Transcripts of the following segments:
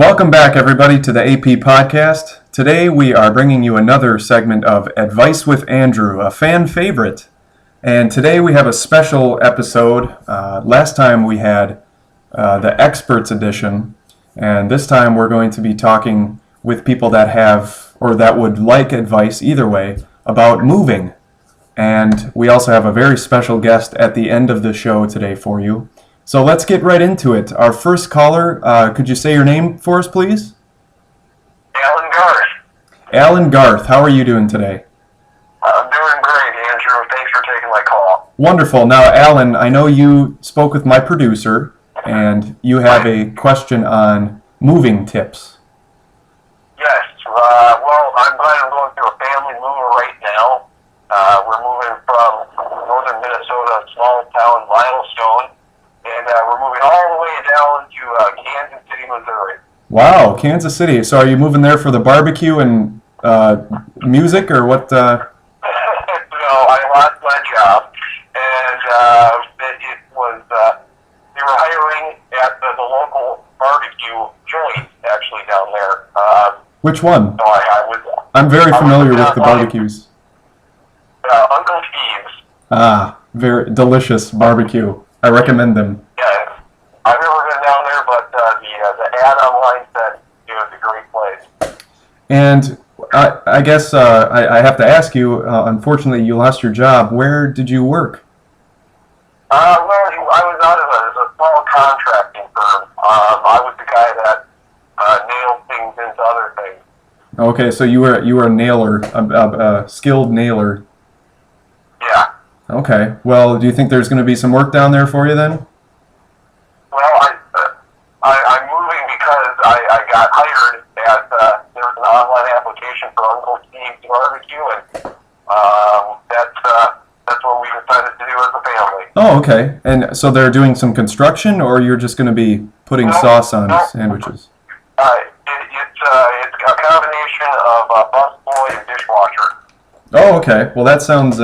Welcome back, everybody, to the AP Podcast. Today we are bringing you another segment of Advice with Andrew, a fan favorite. And today we have a special episode. Last time we had the Experts Edition, and this time we're going to be talking with people that have, or that would like advice either way, about moving. And we also have a very special guest at the end of the show today for you. So let's get right into it. Our first caller, could you say your name for us, please? Allan Garth. Allan Garth, how are you doing today? I'm doing great, Andrew. Thanks for taking my call. Wonderful. Now, Allan, I know you spoke with my producer, and you have a question on moving tips. Yes. Well, I'm glad I'm going through a family mover right now. We're moving from northern Minnesota, small town Milestone, and we're moving all the way down to Kansas City, Missouri. Wow, Kansas City. So are you moving there for the barbecue and music, or what? No, I lost my job, and it was, they were hiring at the local barbecue joint, actually, down there. Which one? So I'm very familiar with the barbecues. Uncle Steve's. Ah, very delicious barbecue. I recommend them. Yeah, I've never been down there, but the ad online said it was a great place. And I guess I have to ask you, unfortunately you lost your job. Where did you work? Well, I was out of a small contracting firm. I was the guy that nailed things into other things. Okay, so you were a nailer, a skilled nailer. Yeah. Okay. Well, do you think there's going to be some work down there for you then? Well, I'm moving because I got hired at, there was an online application for Uncle Steve's Barbecue, and that's what we decided to do as a family. Oh, okay. And so they're doing some construction, or you're just going to be putting sauce on sandwiches? It's a combination of busboy and dishwasher. Oh, okay. Well, that sounds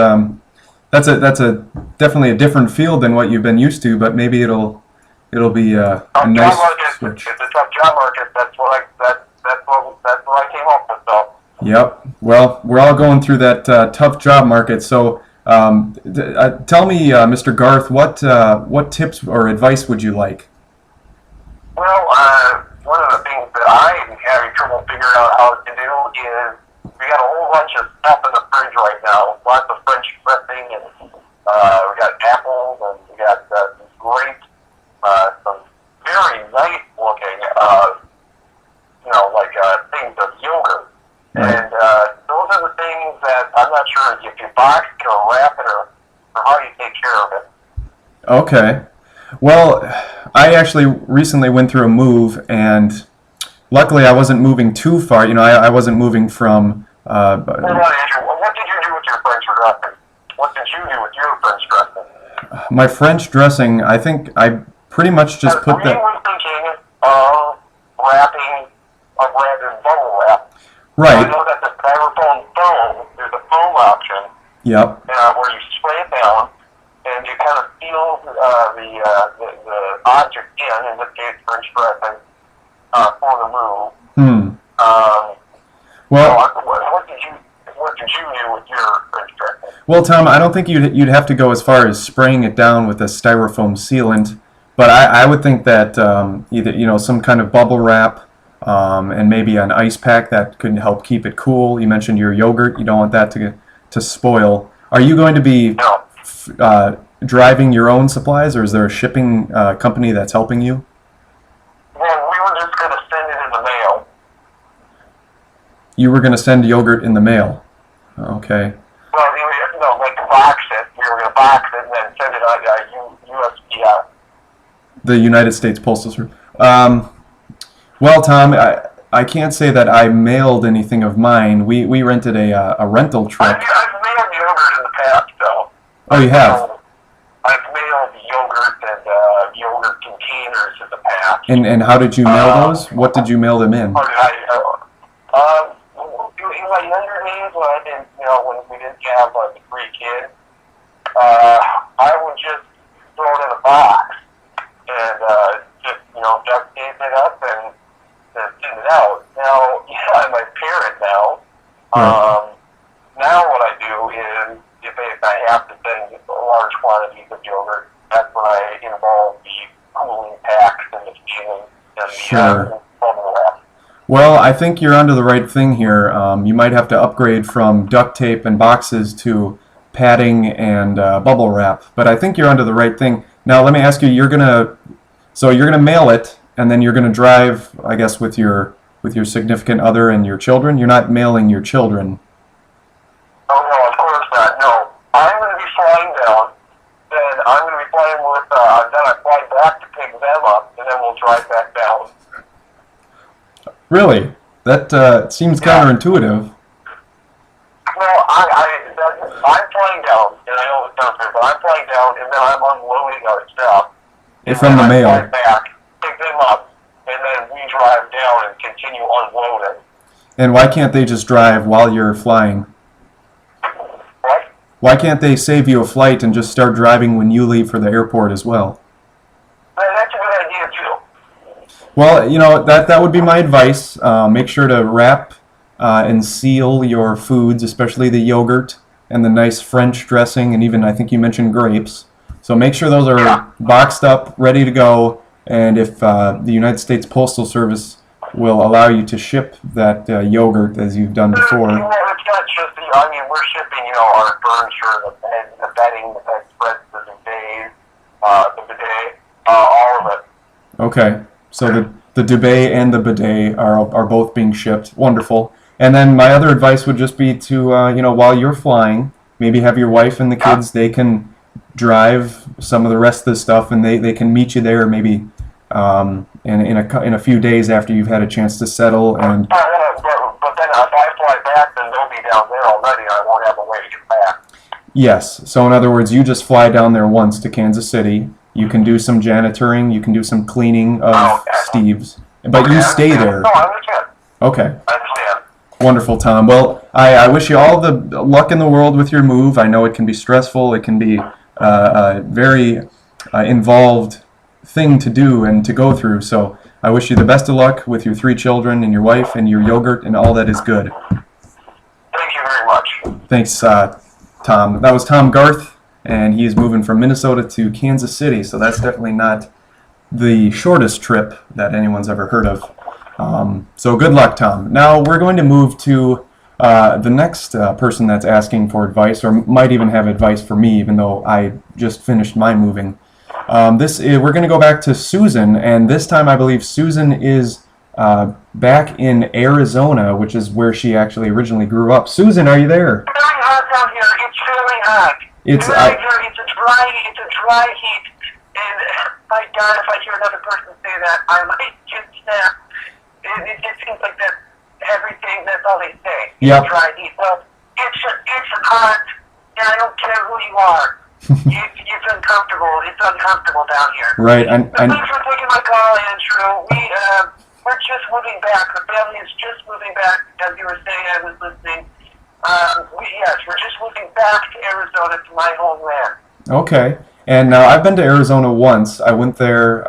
that's a definitely a different field than what you've been used to, but maybe it'll be a nice switch. It's a tough job market. That's what I came up with, though. Yep. Well, we're all going through that tough job market. So, tell me, Mr. Garth, what tips or advice would you like? Well, one of the things that I am having trouble figuring out how to do is we got a whole bunch of stuff in the fridge right now. Lots of French dressing, and we got apples, and we got some grapes, some very nice looking, things of yogurt. Right. And those are the things that I'm not sure if you box it or wrap it or how you take care of it. Okay. Well, I actually recently went through a move, and luckily I wasn't moving too far. You know, I wasn't moving from... Andrew, what did you do with your French dressing? What did you do with your French dressing? My French dressing, I think I pretty much just put that... We were thinking of wrapping in bubble wrap. Right. I know that the styrofoam foam, there's a foam option. Yep. Where you spray it down, and you kind of seal the object in this case French dressing, for the move. Well, what did you do with your French dressing? Well, Tom, I don't think you'd have to go as far as spraying it down with a styrofoam sealant, but I would think that either some kind of bubble wrap, and maybe an ice pack that could help keep it cool. You mentioned your yogurt; you don't want that to spoil. Are you going to be driving your own supplies, or is there a shipping company that's helping you? Well, we were just going to send it in the mail. You were going to send yogurt in the mail. Okay. Well, like box it. We were going to box it and then send it on USPS. The United States Postal Service. Well, Tom, I can't say that I mailed anything of mine. We rented a rental truck. I've mailed yogurt in the past, though. Oh, you have? I've mailed yogurt and yogurt containers in the past. And how did you mail those? What did you mail them in? In my younger days, when I didn't, when we didn't have like 3 kids, I would just throw it in a box and just duct tape it up and just with yogurt. That's when I involve the cooling packs and the feeling and Sure. bubble wrap. Well, I think you're onto the right thing here. You might have to upgrade from duct tape and boxes to padding and bubble wrap, but I think you're onto the right thing. Now, let me ask you: so you're gonna mail it, and then you're gonna drive, I guess, with your significant other and your children. You're not mailing your children. Oh no, of course not. No, I'm going to be flying down. Then I'm going to be flying with. Then I fly back to pick them up, and then we'll drive back down. Really? That seems counterintuitive. Well, I'm flying down, and I know it's not fair, but I'm flying down, and then I'm unloading our stuff. From the mail. I fly back, pick them up, and then we drive down and continue unloading. And why can't they just drive while you're flying? What? Why can't they save you a flight and just start driving when you leave for the airport as well? That's a good idea, too. Well, that would be my advice. Make sure to wrap and seal your foods, especially the yogurt and the nice French dressing, and even I think you mentioned grapes. So make sure those are boxed up, ready to go. And if the United States Postal Service will allow you to ship that yogurt as you've done before. It's not just we're shipping, our furniture, the bedding, the bedspreads, the bidet, all of it. Okay. So the duvet and the bidet are both being shipped. Wonderful. And then my other advice would just be to, while you're flying, maybe have your wife and the kids, they can drive some of the rest of the stuff, and they can meet you there maybe in a few days after you've had a chance to settle. And But then if I fly back, then they'll be down there already. I won't have a way to get back. yes. So in other words, you just fly down there once to Kansas City. You can do some janitoring. You can do some cleaning of Steve's. But you stay there. No, I understand. Okay. I understand. Wonderful, Tom. Well, I wish you all the luck in the world with your move. I know it can be stressful. It can be a very involved thing to do and to go through. So I wish you the best of luck with your 3 children and your wife and your yogurt and all that is good. Thank you very much. Thanks, Tom. That was Tom Garth, and he is moving from Minnesota to Kansas City. So that's definitely not the shortest trip that anyone's ever heard of. So good luck, Tom. Now we're going to move to the next person that's asking for advice, or might even have advice for me, even though I just finished my moving. We're going to go back to Susan, and this time I believe Susan is back in Arizona, which is where she actually originally grew up. Susan, are you there? It's very hot down here. It's really hot. It's a dry heat, and my God, if I hear another person say that, I might just snap. It just seems like that everything, that's all they say. Yep. It's dry heat. Well, it's hot, and I don't care who you are. It's uncomfortable. It's uncomfortable down here. Right. Thanks for taking my call, Andrew. We're just moving back. The family is just moving back. As you were saying, I was listening. We're just moving back to Arizona, to my homeland. Okay. And now I've been to Arizona once. I went there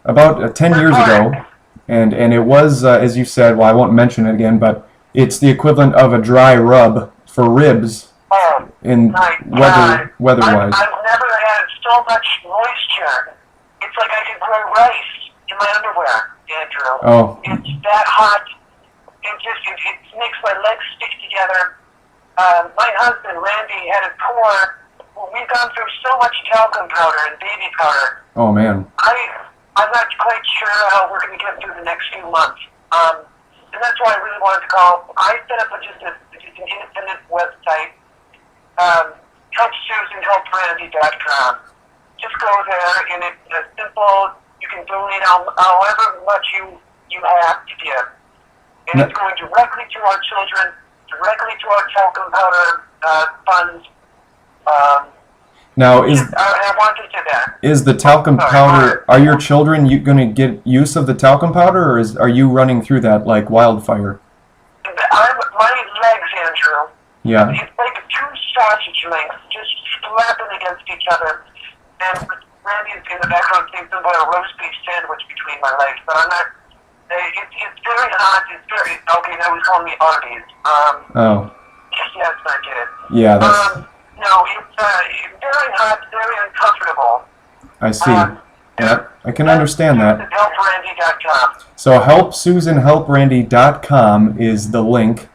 about 10 years ago, and it was, as you said, well, I won't mention it again, but it's the equivalent of a dry rub for ribs in weather-wise. I've never had so much moisture. It's like I could grow rice in my underwear, Andrew. Oh. It's that hot. It makes my legs stick together. My husband, Randy, had a tour. We've gone through so much talcum powder and baby powder. Oh, man. I'm not quite sure how we're going to get through the next few months. And that's why I really wanted to call. I set up just an independent website, HelpSusanHelpRandy.com. Just go there, and it's simple. You can donate however much you have to give. And it's going directly to our children, directly to our talcum powder funds. Now, I wanted to that. is the talcum powder, are your children going to get use of the talcum powder, or are you running through that like wildfire? My legs, Andrew. Yeah. It's like 2 sausage links just slapping against each other. And Randy's in the background saying something about a roast beef sandwich between my legs. But I'm not. It's very hot. It's very. Okay, now he's calling me Arby's. Oh. Yes, I get it. Yeah, that's... No, it's very hot, very uncomfortable. I see. Yeah, I can understand that. HelpRandy.com. So helpsusanhelprandy.com is the link.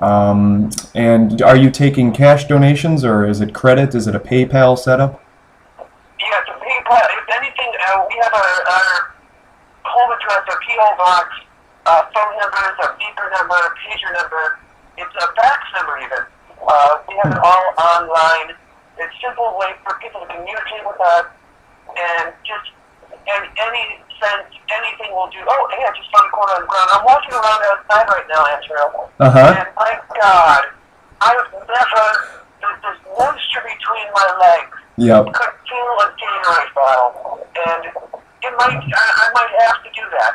And are you taking cash donations, or is it credit? Is it a PayPal setup? Yeah, it's a PayPal. If anything, we have our home address, our P.O. box, phone numbers, our beeper number, pager number. It's a fax number even. We have it all online. It's a simple way for people to communicate with us, and just any sense, anything will do. Oh, hey, I just found a quarter on the ground. I'm walking around outside right now, Andrew. And my God, there's moisture between my legs. Yep. Could feel a Gatorade bottle, and I might have to do that.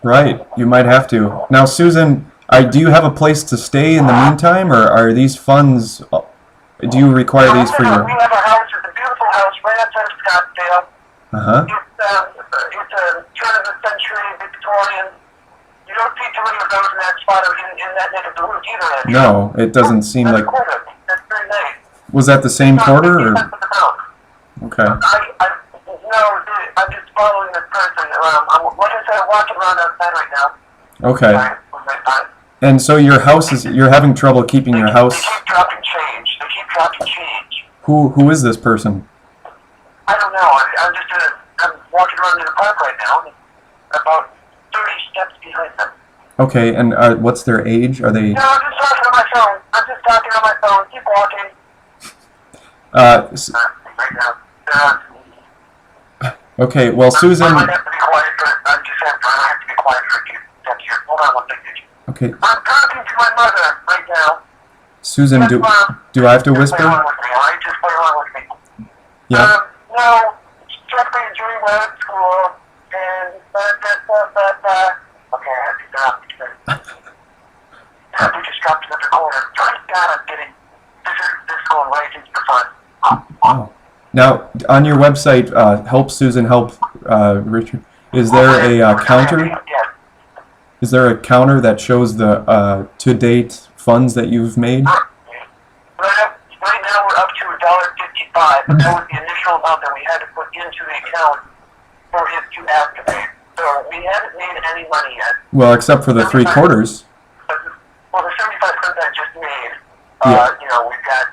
Right, you might have to. Now, Susan, do you have a place to stay in the meantime, or are these funds, do you require these for your... We have a house, it's a beautiful house right outside of Scottsdale. It's a turn-of-the-century Victorian. You don't see too many of those in that spot or in that neck of the woods either, Andrew. No, it doesn't seem like... That's very nice. Was that the same quarter, or...? Okay. No, I'm just following this person. I'm, like I said, I'm walking around outside right now. Okay. And so your house is, you're having trouble keeping your house... They keep dropping change. Who is this person? I don't know. I'm walking around in the park right now, about 30 steps behind them. Okay, and what's their age? Are they... No, I'm just talking on my phone. Keep walking. Right now. Okay, well, Susan... I might have to be quiet, but I have to be quiet for a few steps here. Hold on one second. Okay. I'm talking to my mother right now. Susan, do I have to whisper? Just play along with me, all right? Just play along with me. Yeah. No, strictly during my school, and okay, I have to stop. We just dropped another quarter. God, I'm getting this is going right into the fun. Oh. Now, on your website, Help Susan Help Richard, is there a counter? Yes. Is there a counter that shows the to-date funds that you've made? Right now we're up to $1.55, but that was the initial amount that we had to put into the account for it to activate. So we haven't made any money yet. Well, except for the 3 quarters. Well, the 75 cents I just made, you know, we got,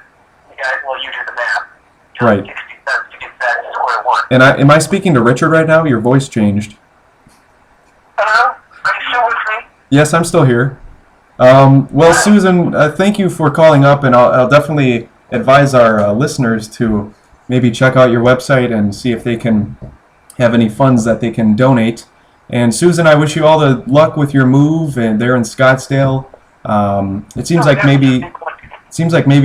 well, you do the math. Right. 60 cents to get back to square one. And am I speaking to Richard right now? Your voice changed. Hello? Are you still with me? Yes, I'm still here. Well, Susan, thank you for calling up, and I'll definitely advise our listeners to maybe check out your website and see if they can have any funds that they can donate. And Susan, I wish you all the luck with your move and there in Scottsdale. It seems like maybe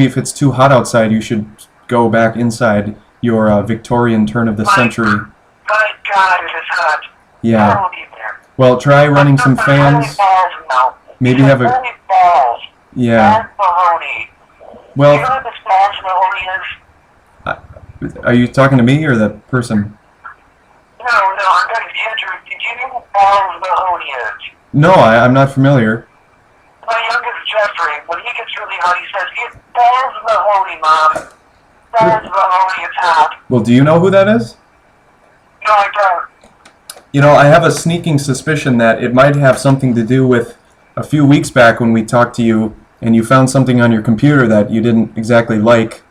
if it's too hot outside, you should go back inside your Victorian turn of the century. My God, it is hot. Yeah. Well, try running some fans. Maybe have a... Yeah. Well... Do you know what this Balls Mahoney is? Are you talking to me or the person? No, I'm talking to Andrew. Do you know what Balls Mahoney is? No, I'm not familiar. My youngest Jeffrey, when he gets really hot, he says, "It's Balls Mahoney, Mom. Balls Mahoney, it's hot." Well, do you know who that is? No, I don't. You know, I have a sneaking suspicion that it might have something to do with a few weeks back when we talked to you and you found something on your computer that you didn't exactly like.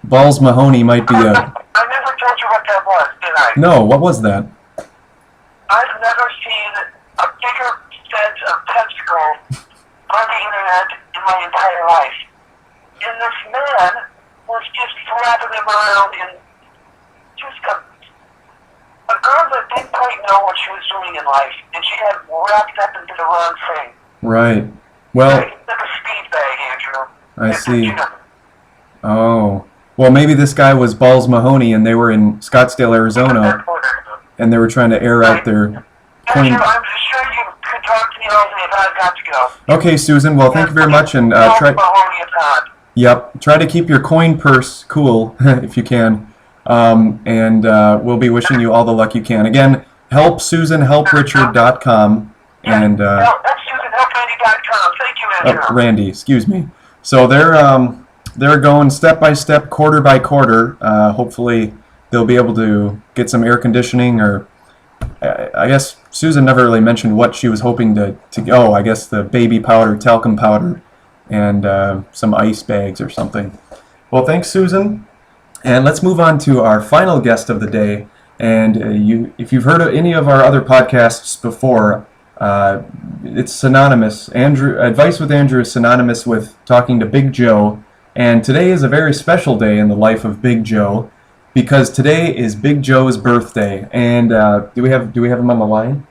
Balls Mahoney might be a... I never told you what that was, did I? No, what was that? I've never seen a bigger set of testicles on the internet in my entire life. And this man was just flapping them around in just a girl that didn't quite know what she was doing in life, and she got wrapped up into the wrong thing. Right. Well... It's like a speed bag, Andrew. I see. Oh. Well, maybe this guy was Balls Mahoney and they were in Scottsdale, Arizona, and they were trying to air out their... I'm sure you could talk to me all day, but I've got to go. Okay, Susan. Well, thank you very much, and try... Yep. Try to keep your coin purse cool, if you can. And we'll be wishing you all the luck you can. Again, helpsusanhelprichard.com, and... That's SusanHelpRandy.com. Thank you, Andrew. Randy, excuse me. So they're they're going step by step, quarter by quarter. Hopefully, they'll be able to get some air conditioning, or I guess Susan never really mentioned what she was hoping to go. I guess the baby powder, talcum powder, and some ice bags or something. Well, thanks, Susan. And let's move on to our final guest of the day. And if you've heard of any of our other podcasts before, it's synonymous. Advice with Andrew is synonymous with talking to Big Joe. And today is a very special day in the life of Big Joe, because today is Big Joe's birthday. And do we have him on the line?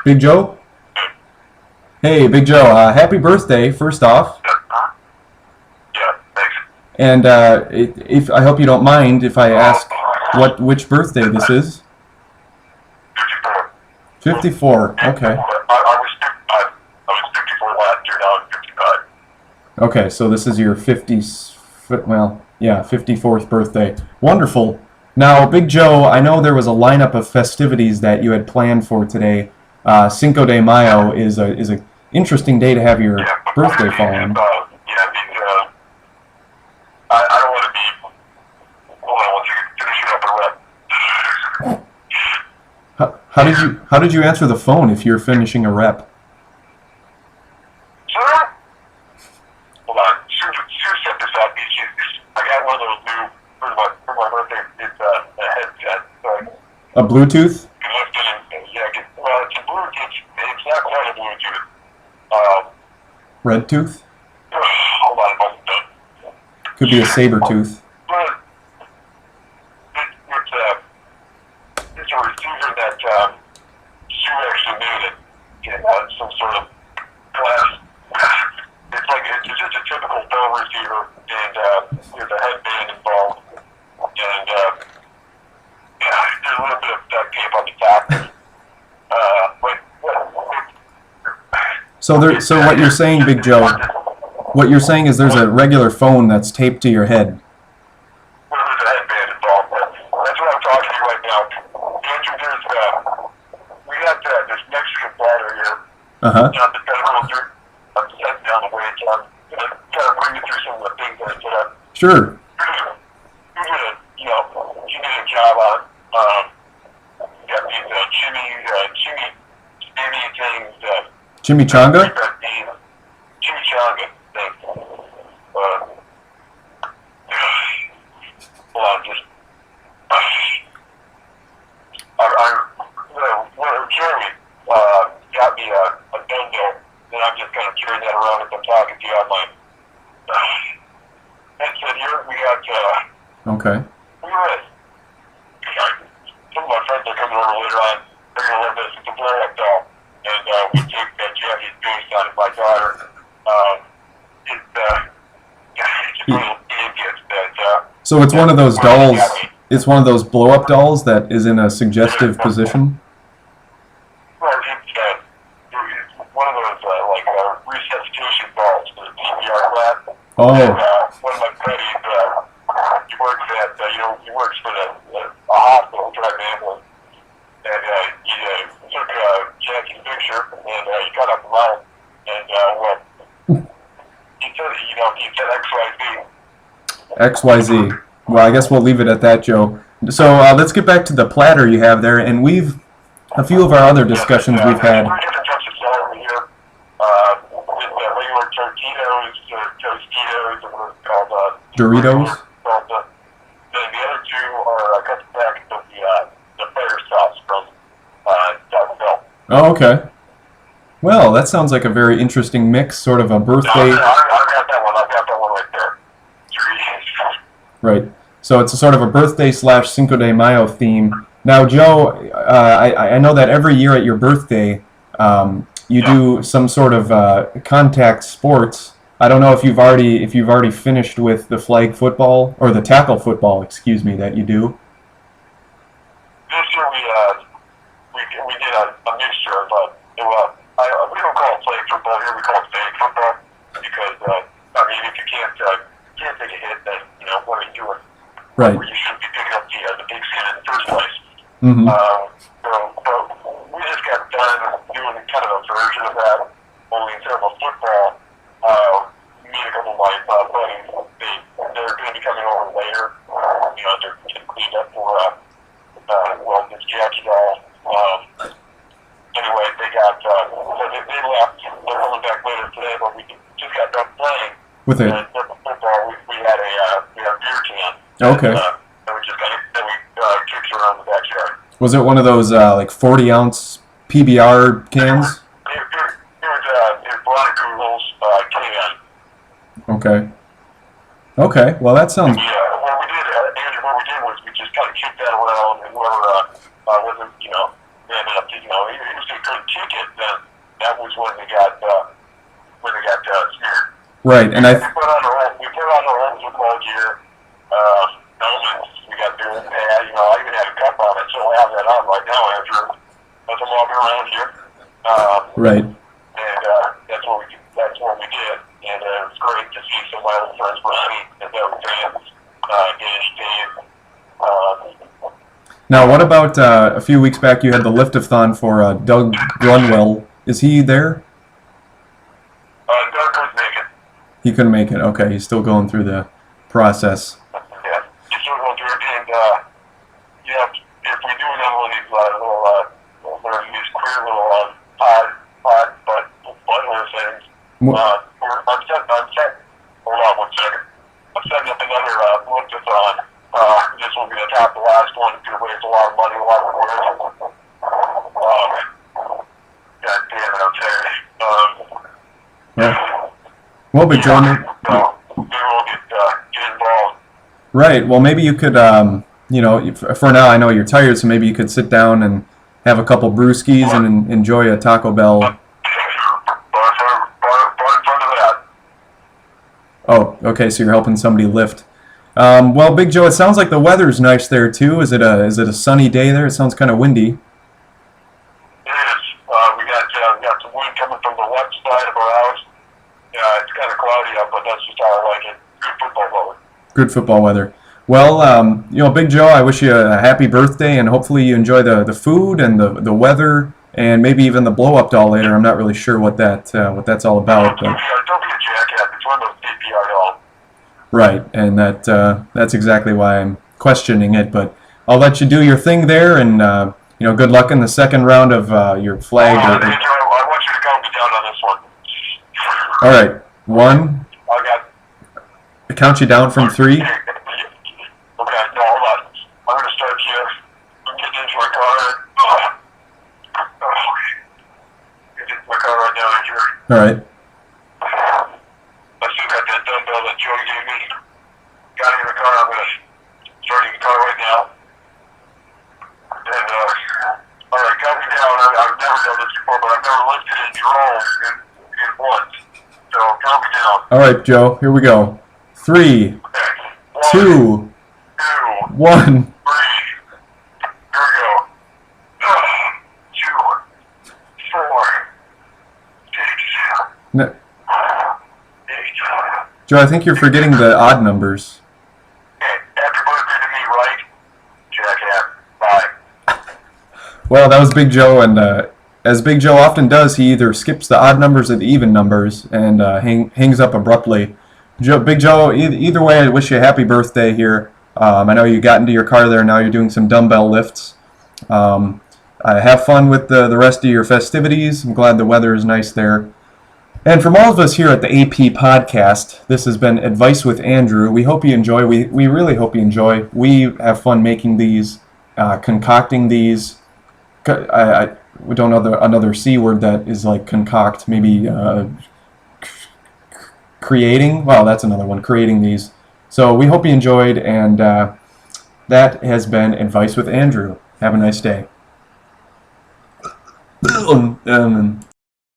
Big Joe? Hey, Big Joe. Happy birthday, first off. Yeah, thanks. And if I hope you don't mind if I ask which birthday this is. 54. 54. Okay. I was 54 last year. Now I'm 55. Okay, so this is your 54th birthday. Wonderful. Now, Big Joe, I know there was a lineup of festivities that you had planned for today. Cinco de Mayo is a interesting day to have your birthday fall on. I don't want to be. Hold on one second. Finishing up a rep. How did you answer the phone if you're finishing a rep? Sure. Hold on. Sue set this up. I got one of those new for my birthday. It's a headset. So A Bluetooth? well, it's a Bluetooth. It's not quite a Bluetooth. Red tooth? Hold on. Could be a saber tooth. But it's a receiver that Sue actually made it in some sort of class. It's just a typical phone receiver, and there's a headband involved, and there's a little bit of duct tape on the top. So what you're saying, Big Joe, what you're saying is there's a regular phone that's taped to your head. Well, there's a headband involved. That's what I'm talking to you right now. Andrew, we got this Mexican platter here. Uh-huh. I'm just kind of going through. I'm setting down the weights. I'm going to kind of bring you through some of the things that I set up. Sure. You did a job on. You got these chimney things. Chimichanga? Chimichanga thing. Hold on, just. Jeremy got me a dumbbell, and I'm just kind of carrying that around as I'm talking to you on my headset here. We got. Okay. We were at. Some of my friends are coming over later on. They're going to learn this. It's a blow-up doll. And we take Jackie's face out of my daughter. It's a little idiot that. So it's one of those dolls. It's one of those blow-up dolls that is in a suggestive position. Well, it's one of those resuscitation dolls for the CPR class. Oh. And, one of my buddies, he works for a hospital driving ambulance, and he took Jackie's picture and he cut up the mouth, and he said XYZ. XYZ. Well, I guess we'll leave it at that, Joe. So let's get back to the platter you have there, and a few of our other discussions we've had. There's different types of celery here. With regular Tostitos, or what it's called. Doritos? Then the other two are a couple packets of the fire sauce from dumbbell. Oh, okay. Well, that sounds like a very interesting mix, sort of a birthday. I've got that one. I've got that one right there. Right. So it's a sort of a birthday / Cinco de Mayo theme. Now, Joe, I know that every year at your birthday, you do some sort of contact sports. I don't know if you've already finished with the flag football or the tackle football, excuse me, that you do. This year we did a mixture of we don't call it flag football here. We call it fake football because if you can't take a hit, then what are you doing? Right. You shouldn't be picking up the big skin in the first place. Mm-hmm. But we just got done doing kind of a version of that, only instead of a football. Me and a couple buddies. They're going to be coming over later. They're getting cleaned up for this Jackie doll. Anyway, they got so they left. They're coming back later today, but we just got done playing. With it. And football, we had a beer can. Okay. And we just kicked around the backyard. Was it one of those like 40-ounce PBR cans? It was Leinenkuegels can. Okay. Okay. Well, that sounds. Yeah. What we did, Andrew, was we just kind of kicked that around, and whoever wasn't, they ended up, if they couldn't kick it, then that was when they got smeared. Right, and we put on our own football gear, helmets. We got the old pad. I even had a cup on it, so I have that on right now, Andrew, as I'm walking around here. Right. And that's what we did, and it was great to see some of my old friends, Ronnie, and their fans, Danny, Dave. Now, what about a few weeks back? You had the lift-a-thon for Doug Grunwell. Is he there? Doug couldn't make it. He couldn't make it. Okay, he's still going through the process. Yeah, he's still going through it, and if we do another one of these these queer little butler things, I'm setting. Hold on one second. I'm setting up another lift-a-thon. This will be the top, the last one. It's going to waste a lot of money, a lot of work. God damn it, I'm tired. Yeah. Well, Big Joe. Maybe we'll get involved. Right. Well, maybe you could, for now, I know you're tired, so maybe you could sit down and have a couple brewskis and enjoy a Taco Bell. Bar in front of that. Oh, okay. So you're helping somebody lift. Well, Big Joe, it sounds like the weather's nice there too. Is it a sunny day there? It sounds kind of windy. It is. We got some wind coming from the left side of our house. Yeah, it's kind of cloudy out, but that's just how I like it. Good football weather. Good football weather. Well, Big Joe, I wish you a happy birthday, and hopefully you enjoy the food and the weather, and maybe even the blow-up doll later. I'm not really sure what that's all about. Don't be a jackass. It's one of those DPR dolls. Right, and that's exactly why I'm questioning it. But I'll let you do your thing there, and good luck in the second round of your flag. I want you to count me down on this one. All right, 1. I count you down from 3. Okay, no, hold on. I'm going to start here. I'm getting into my car. Getting into my car right now, Andrew. All right. I still got that dumbbell that Jody gave me. Got in the car. I'm going to start in the car right now. And, all right, count me down. I've never done this before, but I've never lifted in drones in once. So count me down. All right, Joe. Here we go. 3, Okay. 2, 1. 3. Here we go. 2, 4, 6, No, 8. Joe, I think you're forgetting the odd numbers. Happy birthday to me, right? Jackass. Bye. Well, that was Big Joe, and as Big Joe often does, he either skips the odd numbers or the even numbers and hangs up abruptly. Big Joe, either way, I wish you a happy birthday here. I know you got into your car there. Now you're doing some dumbbell lifts. Have fun with the rest of your festivities. I'm glad the weather is nice there. And from all of us here at the AP Podcast, this has been Advice with Andrew. We hope you enjoy. We really hope you enjoy. We have fun making these, concocting these. We don't know another C word that is like concoct. Maybe creating. Well, that's another one. Creating these. So we hope you enjoyed, and that has been Advice with Andrew. Have a nice day.